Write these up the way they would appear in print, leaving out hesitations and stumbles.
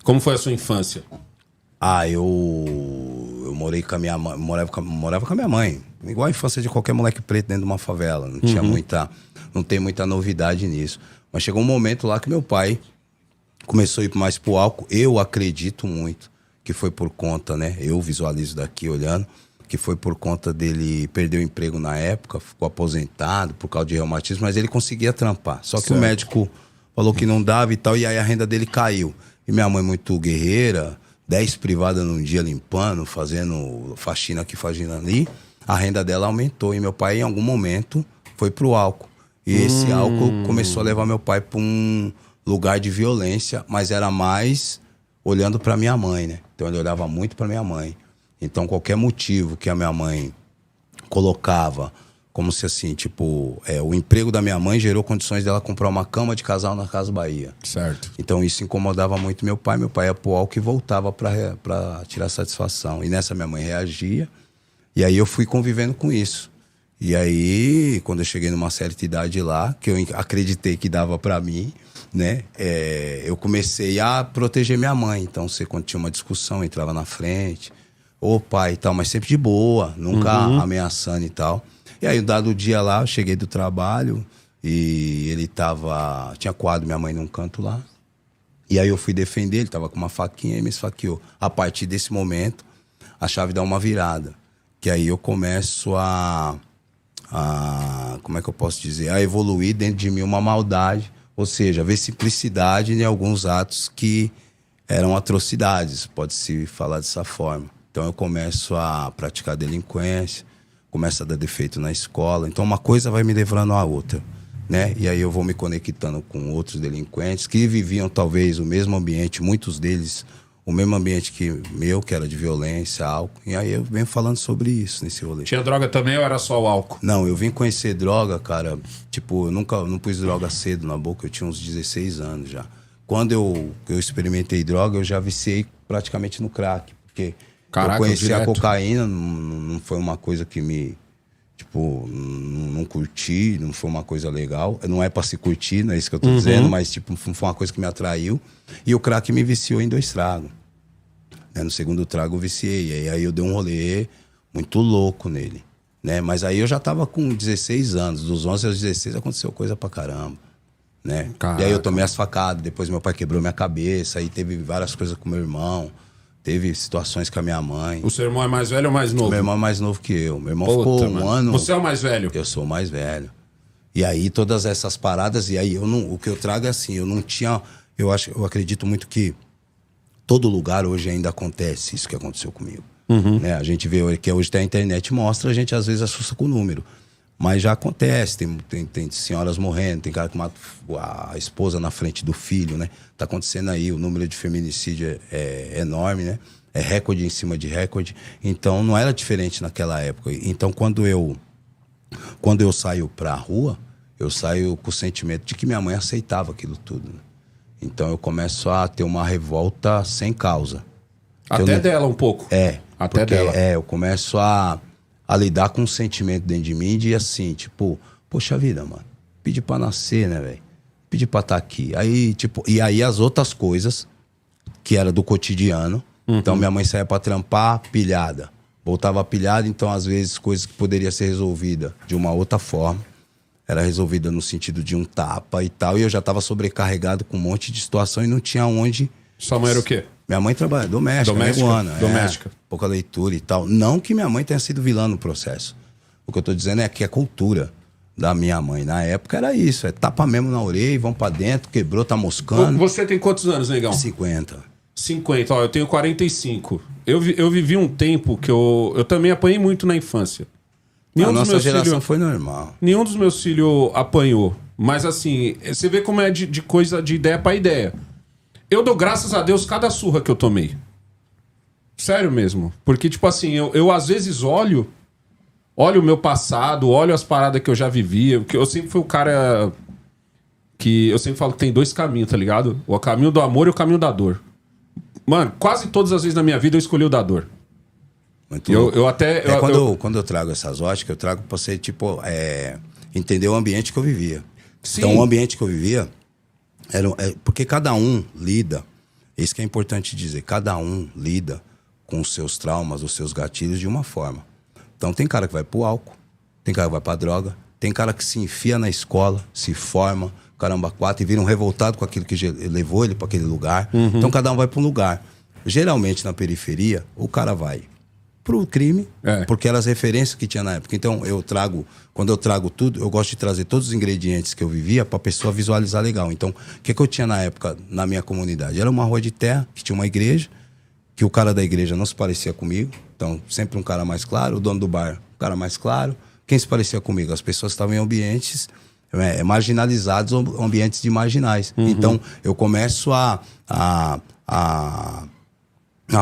Como foi a sua infância? Eu morei com a minha mãe, morava com a minha mãe. Igual a infância de qualquer moleque preto dentro de uma favela. Não tinha não tem muita novidade nisso. Mas chegou um momento lá que meu pai começou a ir mais pro álcool. Eu acredito muito que foi por conta, né? Eu visualizo daqui olhando, que foi por conta dele perder o emprego na época, ficou aposentado por causa de reumatismo, mas ele conseguia trampar. Só que o médico falou que não dava e tal, e aí a renda dele caiu. E minha mãe muito guerreira, 10 privadas num dia limpando, fazendo faxina aqui, faxina ali, a renda dela aumentou. E meu pai, em algum momento, foi pro álcool. E esse álcool começou a levar meu pai para um lugar de violência, mas era mais olhando para minha mãe, né? Então ele olhava muito para minha mãe. Então qualquer motivo que a minha mãe colocava, como se assim, tipo, o emprego da minha mãe gerou condições dela comprar uma cama de casal na Casa Bahia. Certo. Então isso incomodava muito meu pai. Meu pai ia pro álcool e voltava para tirar satisfação. E nessa minha mãe reagia. E aí eu fui convivendo com isso. E aí, quando eu cheguei numa certa idade lá, que eu acreditei que dava para mim, né? Eu comecei a proteger minha mãe. Então, quando tinha uma discussão, eu entrava na frente. Ô pai e tal, mas sempre de boa, nunca ameaçando e tal. E aí, um dado dia lá, eu cheguei do trabalho e ele tinha coado minha mãe num canto lá. E aí eu fui defender, ele tava com uma faquinha e me esfaqueou. A partir desse momento, a chave dá uma virada. Que aí eu começo como é que eu posso dizer? A evoluir dentro de mim uma maldade. Ou seja, ver simplicidade em alguns atos que eram atrocidades, pode-se falar dessa forma. Então eu começo a praticar delinquência, começo a dar defeito na escola. Então uma coisa vai me levando à outra, né? E aí eu vou me conectando com outros delinquentes que viviam talvez o mesmo ambiente, muitos deles o mesmo ambiente que meu, que era de violência, álcool. E aí eu venho falando sobre isso nesse rolê. Tinha droga também ou era só o álcool? Não, eu vim conhecer droga, cara. Tipo, eu não pus droga cedo na boca, eu tinha uns 16 anos já. Quando eu experimentei droga, eu já viciei praticamente no crack. Porque eu conheci a cocaína, não foi uma coisa que me... Tipo, não curti, não foi uma coisa legal. Não é pra se curtir, não é isso que eu tô dizendo, mas tipo, foi uma coisa que me atraiu. E o crack me viciou em 2 tragos. Né? No segundo trago eu viciei. E aí eu dei um rolê muito louco nele. Né? Mas aí eu já tava com 16 anos. Dos 11 aos 16 aconteceu coisa pra caramba. Né? E aí eu tomei as facadas, depois meu pai quebrou minha cabeça. Aí teve várias coisas com meu irmão. Teve situações com a minha mãe. O seu irmão é mais velho ou mais novo? Meu irmão é mais novo que eu. Meu irmão ficou um ano... Você é o mais velho? Eu sou o mais velho. E aí todas essas paradas... E aí o que eu trago é assim, eu não tinha... Eu acredito muito que todo lugar hoje ainda acontece isso que aconteceu comigo. Né? A gente vê que hoje tem a internet, mostra, a gente às vezes assusta com o número. Mas já acontece, tem senhoras morrendo, tem cara que mata a esposa na frente do filho, né? Tá acontecendo aí, o número de feminicídio é enorme, né? É recorde em cima de recorde. Então não era diferente naquela época. Então quando eu saio pra rua, eu saio com o sentimento de que minha mãe aceitava aquilo tudo, né? Então eu começo a ter uma revolta sem causa. Até dela um pouco. Até dela. Eu começo a lidar com um sentimento dentro de mim de assim, tipo, poxa vida, mano, pedi pra nascer, né, velho? Pedi pra estar aqui. Aí, tipo, e aí as outras coisas, que era do cotidiano, então minha mãe saía pra trampar, pilhada. Voltava pilhada, então às vezes coisas que poderia ser resolvida de uma outra forma, era resolvida no sentido de um tapa e tal, e eu já tava sobrecarregado com um monte de situação e não tinha onde... Sua mãe era o quê? Minha mãe trabalha, doméstica. Doméstica. Pouca leitura e tal. Não que minha mãe tenha sido vilã no processo. O que eu tô dizendo é que a cultura da minha mãe na época era isso. É tapa mesmo na orelha, vão pra dentro, quebrou, tá moscando. Você tem quantos anos, negão? 50. 50, ó, eu tenho 45. Eu vivi um tempo que eu também apanhei muito na infância. A nossa geração foi normal. Nenhum dos meus filhos apanhou. Mas assim, você vê como é de coisa, de ideia pra ideia. Eu dou graças a Deus cada surra que eu tomei. Sério mesmo. Porque, tipo assim, eu às vezes olho o meu passado, olho as paradas que eu já vivia. Porque eu sempre fui o cara que... Eu sempre falo que tem 2 caminhos, tá ligado? O caminho do amor e o caminho da dor. Mano, quase todas as vezes na minha vida eu escolhi o da dor. Muito eu até... Quando eu trago essas óticas, eu trago pra você, tipo, entender o ambiente que eu vivia. Sim. Então, o ambiente que eu vivia... porque cada um lida Isso que é importante dizer. Cada um lida com os seus traumas, os seus gatilhos de uma forma. Então tem cara que vai pro álcool, tem cara que vai pra droga, tem cara que se enfia na escola, se forma, caramba, quatro, e vira um revoltado com aquilo que levou ele para aquele lugar. Então cada um vai para um lugar. Geralmente na periferia, o cara vai pro crime, porque eram as referências que tinha na época. Então quando eu trago tudo, eu gosto de trazer todos os ingredientes que eu vivia para a pessoa visualizar legal. Então, o que eu tinha na época na minha comunidade? Era uma rua de terra, que tinha uma igreja, que o cara da igreja não se parecia comigo. Então, sempre um cara mais claro, o dono do bar, um cara mais claro. Quem se parecia comigo? As pessoas estavam em ambientes marginalizados, ambientes de marginais. Então, eu começo a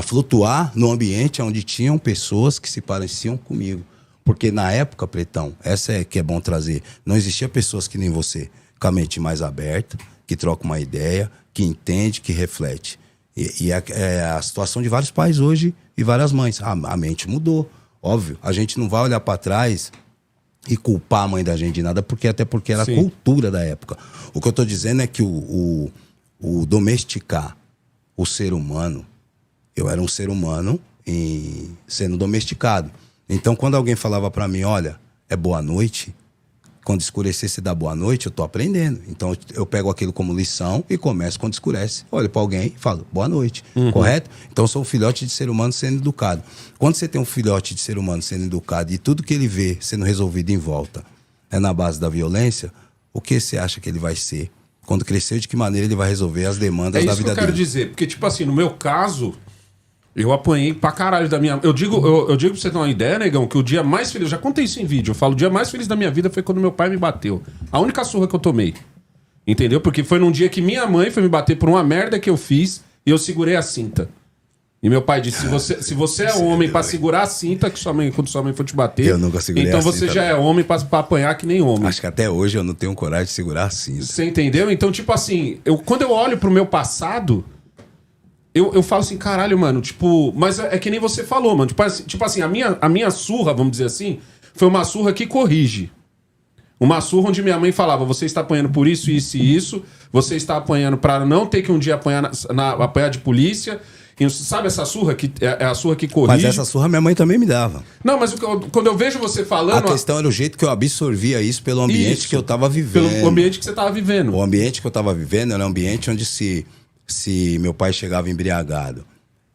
flutuar no ambiente onde tinham pessoas que se pareciam comigo. Porque na época, Pretão, essa é que é bom trazer, não existia pessoas que nem você, com a mente mais aberta, que troca uma ideia, que entende, que reflete. E é a situação de vários pais hoje e várias mães. A mente mudou, óbvio. A gente não vai olhar para trás e culpar a mãe da gente de nada, até porque era a cultura da época. O que eu tô dizendo é que o domesticar o ser humano, eu era um ser humano sendo domesticado. Então, quando alguém falava para mim, olha, é boa noite, quando escurecer você dá boa noite, eu tô aprendendo. Então, eu pego aquilo como lição e começo quando escurece. Olho para alguém e falo, boa noite, correto? Então, eu sou um filhote de ser humano sendo educado. Quando você tem um filhote de ser humano sendo educado e tudo que ele vê sendo resolvido em volta é na base da violência, o que você acha que ele vai ser? Quando crescer, de que maneira ele vai resolver as demandas da vida dele? É isso que eu quero dizer, porque, tipo assim, no meu caso, eu apanhei pra caralho da minha... Eu digo pra você ter uma ideia, negão, que o dia mais feliz... Eu já contei isso em vídeo. Eu falo, o dia mais feliz da minha vida foi quando meu pai me bateu. A única surra que eu tomei. Entendeu? Porque foi num dia que minha mãe foi me bater por uma merda que eu fiz e eu segurei a cinta. E meu pai disse, se você é homem pra segurar a cinta quando sua mãe for te bater... Eu nunca segurei então a cinta. Então você já é homem pra apanhar que nem homem. Acho que até hoje eu não tenho coragem de segurar a cinta. Você entendeu? Então, tipo assim, quando eu olho pro meu passado... Eu falo assim, caralho, mano, tipo... Mas é que nem você falou, mano. Tipo assim, a minha surra, vamos dizer assim, foi uma surra que corrige. Uma surra onde minha mãe falava, você está apanhando por isso, isso e isso. Você está apanhando pra não ter que um dia apanhar apanhar de polícia. E sabe essa surra que é a surra que corrige? Mas essa surra minha mãe também me dava. Não, mas quando eu vejo você falando... A questão era o jeito que eu absorvia isso pelo ambiente que eu tava vivendo. Pelo ambiente que você tava vivendo. O ambiente que eu tava vivendo era um ambiente onde se meu pai chegava embriagado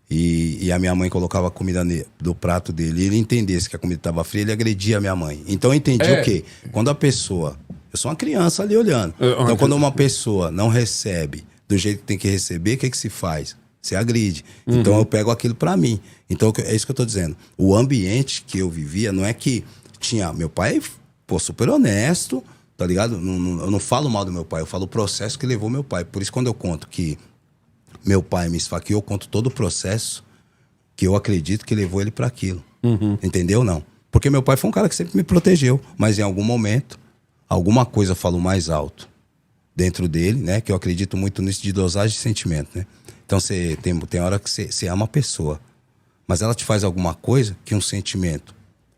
e a minha mãe colocava a comida do prato dele e ele entendesse que a comida estava fria, ele agredia a minha mãe. Então eu entendi o quê? Quando a pessoa... Eu sou uma criança ali olhando. Então quando uma pessoa não recebe do jeito que tem que receber, o que se faz? Você agride. Então eu pego aquilo pra mim. Então é isso que eu tô dizendo. O ambiente que eu vivia não é que tinha... Meu pai, super honesto, tá ligado? Eu não falo mal do meu pai, eu falo o processo que levou meu pai. Por isso quando eu conto que meu pai me esfaqueou, eu conto todo o processo que eu acredito que levou ele para aquilo. Entendeu? Não. Porque meu pai foi um cara que sempre me protegeu, mas em algum momento, alguma coisa falou mais alto dentro dele, né? Que eu acredito muito nisso de dosagem de sentimento, né? Então tem hora que você ama a pessoa, mas ela te faz alguma coisa que um sentimento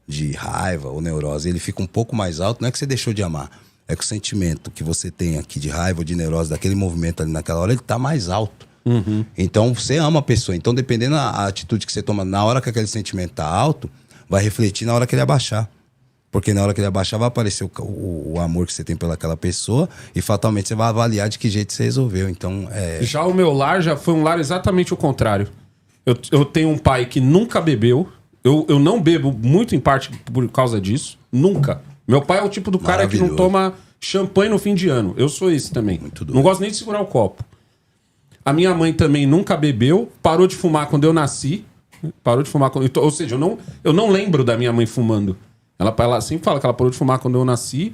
de raiva ou neurose, ele fica um pouco mais alto, não é que você deixou de amar, é que o sentimento que você tem aqui de raiva ou de neurose, daquele movimento ali naquela hora, ele tá mais alto. Então você ama a pessoa. Então dependendo da atitude que você toma na hora que aquele sentimento tá alto, vai refletir na hora que ele abaixar. Porque na hora que ele abaixar vai aparecer o amor que você tem pelaquela pessoa e fatalmente você vai avaliar de que jeito você resolveu. Então Já o meu lar já foi um lar exatamente o contrário. Eu tenho um pai que nunca bebeu. Eu não bebo muito em parte por causa disso. Nunca. Meu pai é o tipo do cara que não toma champanhe no fim de ano. Eu sou esse também. Muito doido. Não gosto nem de segurar o copo. A minha mãe também nunca bebeu, parou de fumar quando eu nasci. Parou de fumar quando... Ou seja, eu não lembro da minha mãe fumando. Ela sempre fala que ela parou de fumar quando eu nasci.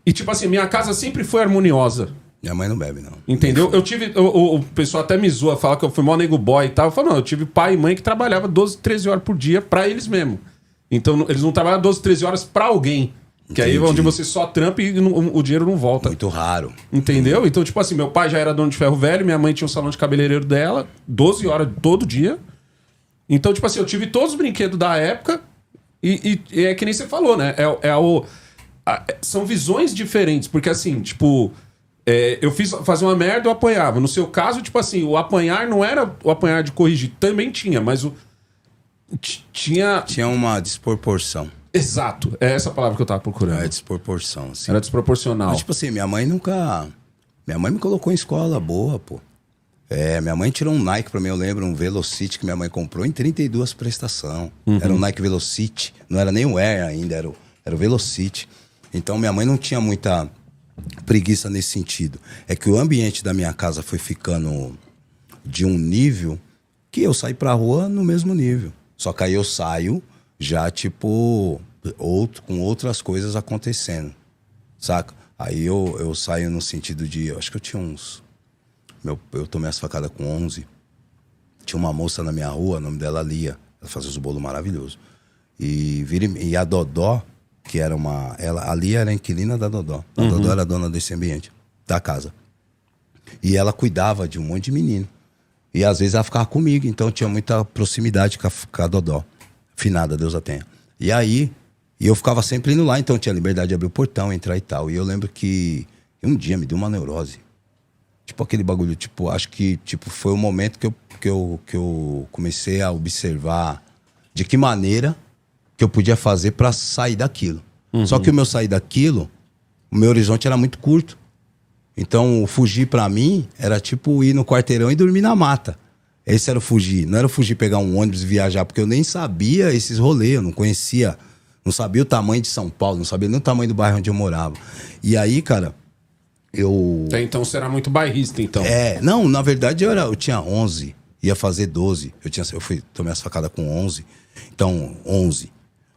E tipo assim, minha casa sempre foi harmoniosa. Minha mãe não bebe, não. Entendeu? Eu tive... O pessoal até me zoa, fala que eu fui mó nego boy e tal. Eu falo, não, eu tive pai e mãe que trabalhava 12, 13 horas por dia pra eles mesmo. Então eles não trabalham 12, 13 horas pra alguém. Que aí é onde você só trampa e o dinheiro não volta. Muito raro. Entendeu? Então, tipo assim, meu pai já era dono de ferro velho, minha mãe tinha um salão de cabeleireiro dela, 12 horas todo dia. Então, tipo assim, eu tive todos os brinquedos da época e é que nem você falou, né? São visões diferentes, porque assim, tipo... eu fazia uma merda, eu apanhava. No seu caso, tipo assim, o apanhar não era o apanhar de corrigir. Também tinha, mas tinha... Tinha uma desproporção. Exato. É essa palavra que eu tava procurando. É desproporção, assim. Era desproporcional. Mas, tipo assim, minha mãe me colocou em escola boa, pô. Minha mãe tirou um Nike pra mim, eu lembro, um Velocity que minha mãe comprou em 32 prestações. Era um Nike Velocity, não era nem o Air ainda, era o Velocity. Então minha mãe não tinha muita preguiça nesse sentido. É que o ambiente da minha casa foi ficando de um nível que eu saí pra rua no mesmo nível. Só que aí eu saio já, tipo, com outras coisas acontecendo, saca? Aí eu saio no sentido de, eu acho que eu tinha uns... Eu tomei as facadas com 11. Tinha uma moça na minha rua, o nome dela Lia. Ela fazia os bolos maravilhosos. E a Dodó, que era a Lia era a inquilina da Dodó. A Dodó era a dona desse ambiente, da casa. E ela cuidava de um monte de menino. E às vezes ela ficava comigo, então eu tinha muita proximidade com a Dodó. Finada, Deus a tenha. E aí, eu ficava sempre indo lá, então eu tinha liberdade de abrir o portão, entrar e tal. E eu lembro que um dia me deu uma neurose. Tipo aquele bagulho, tipo, acho que tipo, foi o momento que eu comecei a observar de que maneira que eu podia fazer pra sair daquilo. Só que o meu sair daquilo, o meu horizonte era muito curto. Então, o fugir pra mim era tipo ir no quarteirão e dormir na mata. Esse era o fugir. Não era o fugir pegar um ônibus e viajar, porque eu nem sabia esses rolês, eu não conhecia, não sabia o tamanho de São Paulo, não sabia nem o tamanho do bairro onde eu morava. E aí, cara, Então você era muito bairrista, então. Não, na verdade eu tinha 11, ia fazer 12. Tomei as facadas com 11. Então, 11.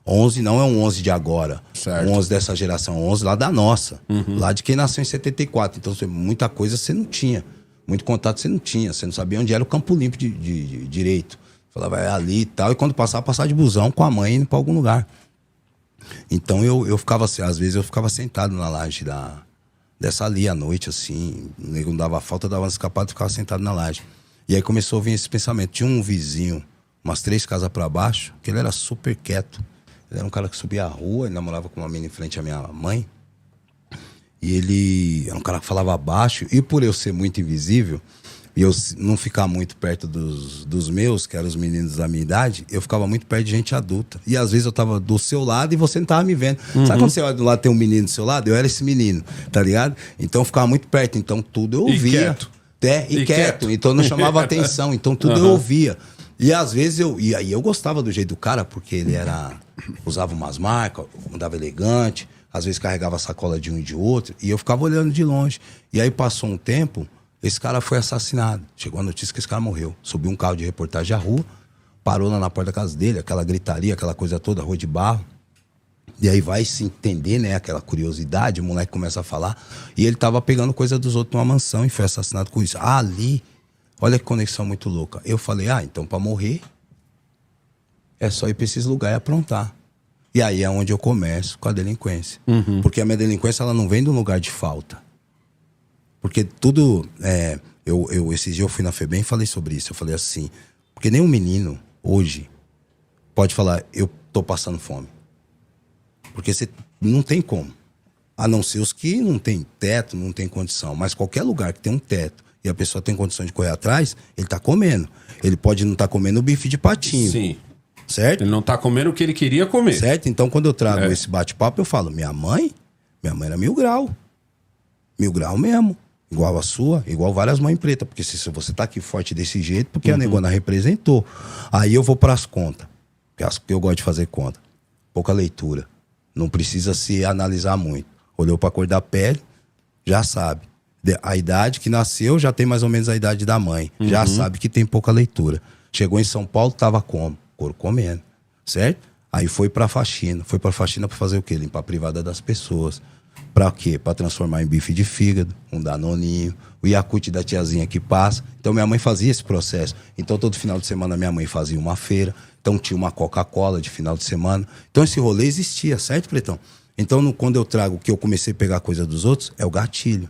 11 não é um 11 de agora. Certo. Um 11 dessa geração, 11 lá da nossa. Lá de quem nasceu em 74. Então, muita coisa você não tinha. Muito contato você não tinha. Você não sabia onde era o Campo Limpo de direito. Falava, ali e tal. E quando passar de busão com a mãe indo pra algum lugar. Então, eu ficava, às vezes, eu ficava sentado na laje dessa ali à noite, assim. O nego não dava falta, eu dava uma escapada e ficava sentado na laje. E aí começou a vir esse pensamento. Tinha um vizinho, umas 3 casas pra baixo, que ele era super quieto. Ele era um cara que subia a rua, ele namorava com uma menina em frente à minha mãe. E ele era um cara que falava baixo. E por eu ser muito invisível, e eu não ficar muito perto dos meus, que eram os meninos da minha idade, eu ficava muito perto de gente adulta. E às vezes eu tava do seu lado e você não tava me vendo. Sabe quando você olha do lado tem um menino do seu lado? Eu era esse menino, tá ligado? Então eu ficava muito perto, então tudo eu ouvia. E quieto. Então eu não chamava atenção, então tudo eu ouvia. E às vezes e aí eu gostava do jeito do cara, porque ele usava umas marcas, andava elegante, às vezes carregava a sacola de um e de outro, e eu ficava olhando de longe. E aí passou um tempo, esse cara foi assassinado. Chegou a notícia que esse cara morreu. Subiu um carro de reportagem à rua, parou lá na porta da casa dele, aquela gritaria, aquela coisa toda, rua de barro. E aí vai se entender, né, aquela curiosidade, o moleque começa a falar. E ele tava pegando coisa dos outros numa mansão e foi assassinado com isso. Ali, olha que conexão muito louca. Eu falei, então pra morrer, é só ir pra esses lugares e aprontar. E aí é onde eu começo com a delinquência. Porque a minha delinquência, ela não vem de um lugar de falta. Porque tudo... esses dias eu fui na FEBEM e falei sobre isso. Eu falei assim, porque nenhum menino, hoje, pode falar, eu tô passando fome. Porque você não tem como. A não ser os que não tem teto, não tem condição. Mas qualquer lugar que tem um teto e a pessoa tem condição de correr atrás, ele tá comendo. Ele pode não estar comendo o bife de patinho. Sim. Certo? Ele não tá comendo o que ele queria comer. Certo? Então, quando eu trago esse bate-papo, eu falo, minha mãe era 1000 graus. 1000 graus mesmo. Igual a sua, igual várias mães pretas. Porque se você tá aqui forte desse jeito, porque a negona representou. Aí eu vou pras contas. Porque eu gosto de fazer conta. Pouca leitura. Não precisa se analisar muito. Olhou pra cor da pele, já sabe. A idade que nasceu, já tem mais ou menos a idade da mãe. Já sabe que tem pouca leitura. Chegou em São Paulo, tava como? Couro comendo, certo? Aí foi pra faxina. Foi pra faxina pra fazer o quê? Limpar a privada das pessoas. Pra quê? Pra transformar em bife de fígado, um danoninho, o Yakult da tiazinha que passa. Então minha mãe fazia esse processo. Então todo final de semana minha mãe fazia uma feira. Então tinha uma Coca-Cola de final de semana. Então esse rolê existia, certo, Pretão? Então quando eu trago que eu comecei a pegar coisa dos outros, é o gatilho.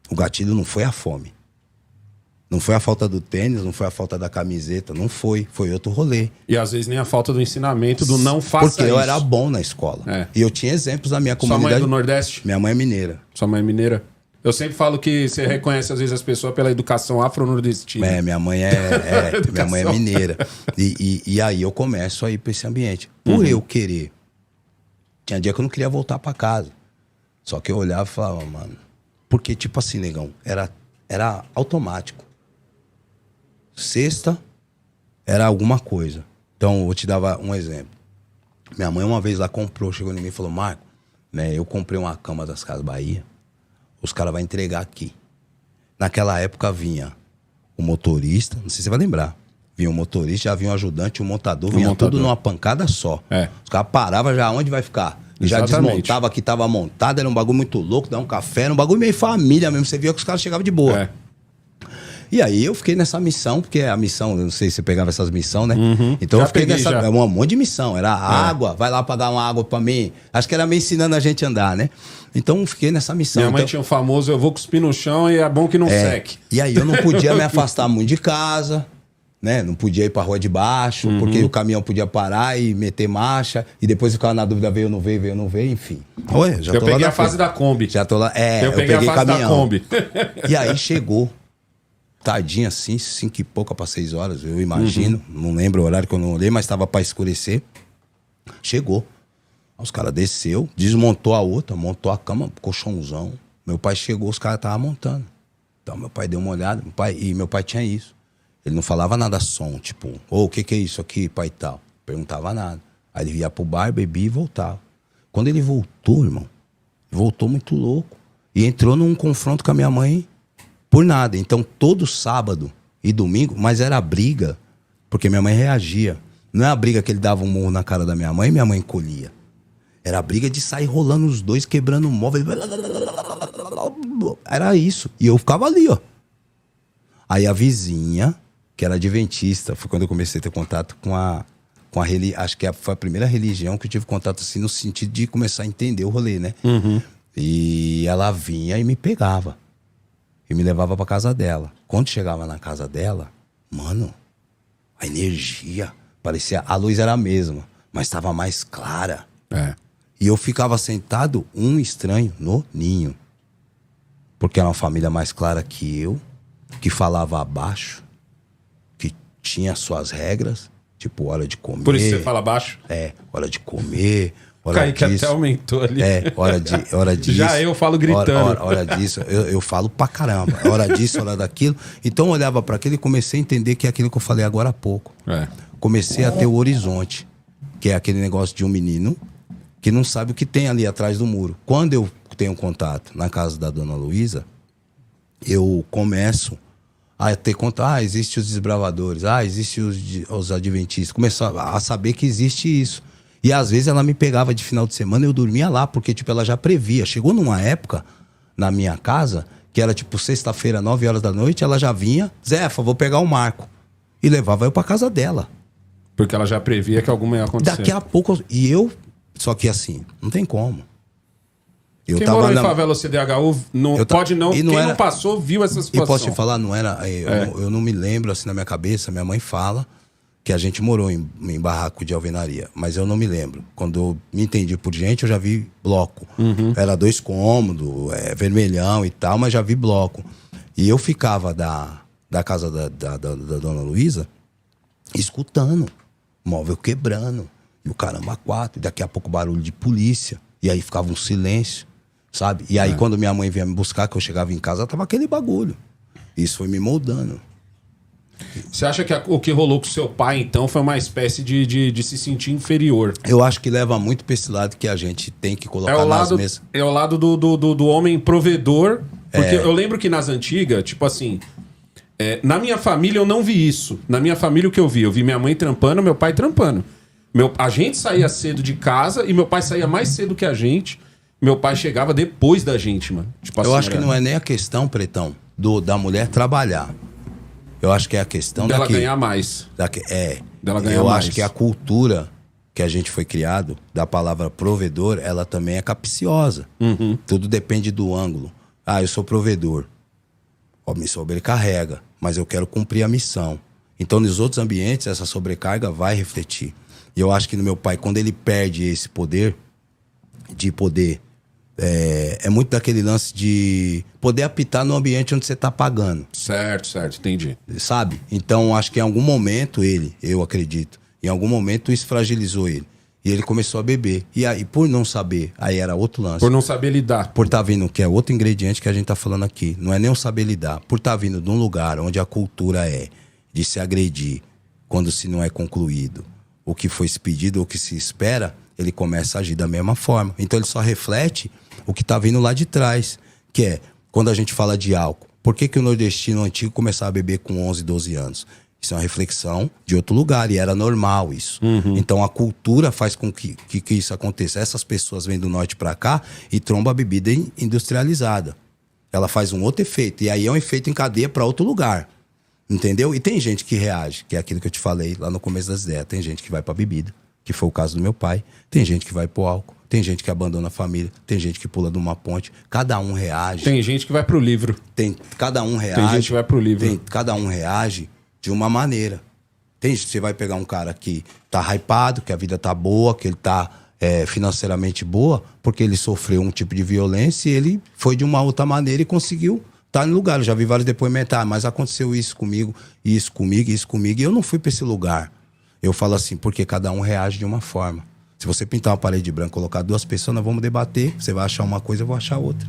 O gatilho não foi a fome. Não foi a falta do tênis, não foi a falta da camiseta, não foi. Foi outro rolê. E às vezes nem a falta do ensinamento do não faça isso. Porque eu era bom na escola. E eu tinha exemplos da minha comunidade. Sua mãe é do Nordeste? Minha mãe é mineira. Sua mãe é mineira? Eu sempre falo que você reconhece, às vezes, as pessoas pela educação afro-nordestina. Minha mãe minha mãe é mineira. E aí eu começo a ir pra esse ambiente. Por eu querer. Tinha dia que eu não queria voltar pra casa. Só que eu olhava e falava, mano... Porque, tipo assim, negão, era automático. Sexta era alguma coisa. Então, eu vou te dar um exemplo. Minha mãe uma vez lá comprou, chegou em mim e falou, Marco, né, eu comprei uma cama das Casas Bahia, os caras vão entregar aqui. Naquela época vinha o motorista, não sei se você vai lembrar, vinha o motorista, já vinha o ajudante, o montador, vinha tudo numa pancada só. Os caras paravam já, onde vai ficar? Já desmontava, que tava montado, era um bagulho muito louco, dava um café, era um bagulho meio família mesmo, você via que os caras chegavam de boa. E aí eu fiquei nessa missão, porque a missão, eu não sei se você pegava essas missões, né? Então já eu fiquei nessa, um monte de missão, era água, vai lá pagar uma água pra mim. Acho que era me ensinando a gente a andar, né? Então eu fiquei nessa missão. Minha mãe tinha o famoso, eu vou cuspir no chão e é bom que não seque. E aí eu não podia me afastar muito de casa, né? Não podia ir pra rua de baixo, porque o caminhão podia parar e meter marcha, e depois ficava na dúvida, veio ou não veio, enfim. Oi, já eu peguei a fase da Kombi. Já tô lá, eu peguei a fase caminhão. Da Kombi. E aí chegou. Tardinha assim, 5 e pouca para 6 horas, eu imagino. Não lembro o horário que eu não olhei, mas estava para escurecer. Chegou. Os caras desceu, desmontou a outra, montou a cama, colchãozão. Meu pai chegou, os caras estavam montando. Então meu pai deu uma olhada, meu pai tinha isso. Ele não falava nada som, tipo, o que é isso aqui, pai e tal. Perguntava nada. Aí ele ia pro bar, bebia e voltava. Quando ele voltou, irmão, voltou muito louco. E entrou num confronto com a minha mãe. Por nada. Então, todo sábado e domingo, mas era briga, porque minha mãe reagia. Não é a briga que ele dava um murro na cara da minha mãe e minha mãe encolhia. Era a briga de sair rolando os dois, quebrando o móvel. Era isso. E eu ficava ali, ó. Aí a vizinha, que era adventista, foi quando eu comecei a ter contato com a religião. Acho que foi a primeira religião que eu tive contato, assim, no sentido de começar a entender o rolê, né? E ela vinha e me pegava. E me levava pra casa dela. Quando chegava na casa dela, mano, a energia parecia... A luz era a mesma, mas estava mais clara. E eu ficava sentado, um estranho, no ninho. Porque era uma família mais clara que eu, que falava abaixo, que tinha suas regras, tipo hora de comer. Por isso você fala baixo? Hora de comer... Kaique até aumentou ali. Hora disso. Já eu falo gritando. Hora disso, eu falo pra caramba. Hora disso, hora daquilo. Então eu olhava pra aquilo e comecei a entender que é aquilo que eu falei agora há pouco. Comecei a ter o horizonte, que é aquele negócio de um menino que não sabe o que tem ali atrás do muro. Quando eu tenho contato na casa da dona Luísa, eu começo a ter contato. Existem os desbravadores, existem os adventistas. Começo a saber que existe isso. E às vezes ela me pegava de final de semana e eu dormia lá, porque tipo, ela já previa. Chegou numa época, na minha casa, que era tipo sexta-feira, 9 horas da noite, ela já vinha, Zefa, vou pegar o Marco. E levava eu pra casa dela. Porque ela já previa que alguma ia acontecer. Daqui a pouco, só que assim, não tem como. Quem morou em favela CDHU, quem não passou, viu essa situação. E posso te falar, não era, eu não me lembro assim na minha cabeça, minha mãe fala que a gente morou em barraco de alvenaria, mas eu não me lembro. Quando eu me entendi por gente, eu já vi bloco. Era 2 cômodos, vermelhão e tal, mas já vi bloco. E eu ficava da casa da dona Luísa escutando, móvel quebrando, e o caramba 4, e daqui a pouco barulho de polícia, e aí ficava um silêncio, sabe? E aí quando minha mãe vinha me buscar, que eu chegava em casa, tava aquele bagulho. Isso foi me moldando. Você acha que o que rolou com seu pai, então, foi uma espécie de se sentir inferior? Eu acho que leva muito pra esse lado que a gente tem que colocar nas mesas. É o lado do homem provedor. Porque eu lembro que nas antigas, tipo assim... na minha família eu não vi isso. Na minha família o que eu vi minha mãe trampando, meu pai trampando. A gente saía cedo de casa e meu pai saía mais cedo que a gente. Meu pai chegava depois da gente, mano. Tipo assim, eu acho que não é nem a questão, Pretão, da mulher trabalhar. Eu acho que é a questão dela ganhar mais. Dela ganhar mais. Acho que a cultura que a gente foi criado, da palavra provedor, ela também é capciosa. Tudo depende do ângulo. Eu sou provedor. Me sobrecarrega, mas eu quero cumprir a missão. Então, nos outros ambientes, essa sobrecarga vai refletir. E eu acho que no meu pai, quando ele perde esse poder de poder é muito daquele lance de poder apitar no ambiente onde você tá pagando. Certo, entendi. Sabe? Então, acho que em algum momento eu acredito, em algum momento isso fragilizou ele. E ele começou a beber. E aí, por não saber, aí era outro lance. Por não saber lidar. Por estar vindo, que é outro ingrediente que a gente tá falando aqui. Não é nem o saber lidar. Por estar vindo de um lugar onde a cultura é de se agredir quando se não é concluído o que foi se pedido ou o que se espera, ele começa a agir da mesma forma. Então ele só reflete o que tá vindo lá de trás. Que é, quando a gente fala de álcool. Por que o nordestino antigo começava a beber com 11, 12 anos? Isso é uma reflexão de outro lugar e era normal isso. Então a cultura faz com que isso aconteça. Essas pessoas vêm do norte para cá e tromba a bebida industrializada. Ela faz um outro efeito. E aí é um efeito em cadeia para outro lugar. Entendeu? E tem gente que reage, que é aquilo que eu te falei lá no começo das ideias. Tem gente que vai pra bebida, que foi o caso do meu pai. Tem gente que vai pro álcool. Tem gente que abandona a família. Tem gente que pula de uma ponte. Cada um reage. Tem gente que vai pro livro. Cada um reage. Tem gente que vai pro livro. Cada um reage de uma maneira. Você vai pegar um cara que tá hypado, que a vida tá boa, que ele tá financeiramente boa, porque ele sofreu um tipo de violência e ele foi de uma outra maneira e conseguiu estar no lugar. Eu já vi vários depoimentos, mas aconteceu isso comigo, e eu não fui pra esse lugar. Eu falo assim, porque cada um reage de uma forma. Se você pintar uma parede branca, colocar duas pessoas, nós vamos debater, você vai achar uma coisa, eu vou achar outra.